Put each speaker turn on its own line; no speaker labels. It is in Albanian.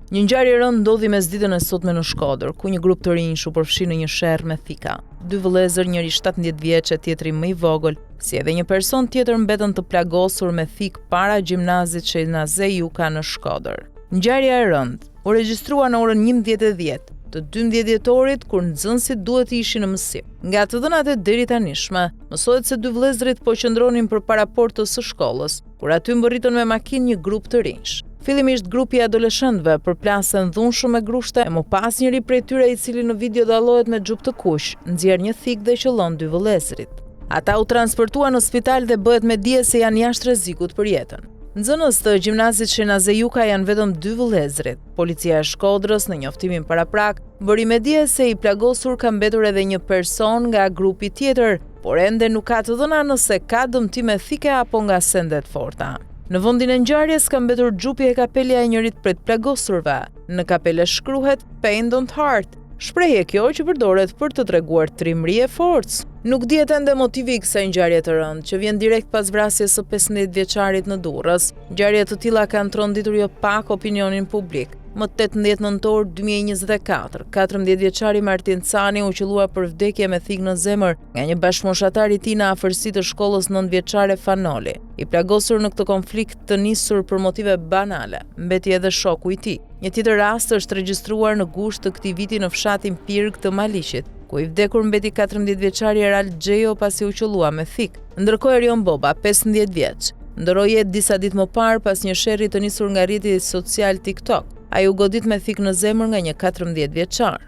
Një ngjarje e rëndë ndodhi mesditën e sotme në Shkodër, ku një grup të rinj u përfshi në një sherr me thika. Dy vëllezër, njëri 17 vjeç e tjetri më i vogël, si edhe një person tjetër mbetën të plagosur me thik para gjimnazit Shenazeh Juka në Shkodër. Ngjarja e rëndë u regjistrua në orën 11:10 të 12 dhjetorit, kur nxënësit duhet të ishin në mësim. Nga të dhënat e deri tanishme, mësohet se dy vëllezërit po qëndronin përpara portës së shkollës, kur aty mbërritën me makinë një grup të rinj. Fillimisht grupi i adoleshentëve përplasën dhunshëm me grushte, e më pas njëri prej tyre, i cili në video dallohet me xhup të kuq, nxjerr një thik dhe qëllon dy vëllezërit. Ata u transportuan në spital dhe bëhet me dije se janë jashtë rrezikut për jetën. Nxënës të gjimnazit Shenazeh Juka janë vetëm dy vëllezërit. Policia e Shkodrës në njoftimin paraprak bëri me dije se i plagosur ka mbetur edhe një person nga grupi tjetër, por ende nuk ka të dhëna nëse ka dëmtime thike apo nga sendet forta. Në vendin e ngjarjes ka mbetur xhupi e kapelja e njërit prej të plagosurve. Në kapele shkruhet "Pain don't hurt", shprehje kjo që përdoret për të treguar trimëri e forcë. Nuk dihet ende motivi i kësaj ngjarje të rëndë, që vjen direkt pas vrasjes së 15 vjeçarit në Durrës. Ngjarje të tilla kanë tronditur jo pak opinionin publik. Më 18 nëntor 2024, 14 vjeçari Martin Cani u qellua për vdekje me thik në zemër nga një bashkëmoshatar i tij në afërsi të shkollës 9 vjeçare Fanoli. I plagosur në këtë konflikt të nisur për motive banale, mbeti edhe shoku i tij. Një tjetër rast është regjistruar në gusht të këtij viti në fshatin Pirg të Maliqit, ku i vdekur mbeti 14 vjeçari Erald Xhejo pasi u qellua me thik. Ndërkohë Erion Boba, 15 vjeç, ndroi jetë disa ditë më parë pas një sherrri të nisur nga rrjeti social TikTok. Ai u godit me thik në zemër nga një 14 vjeçar.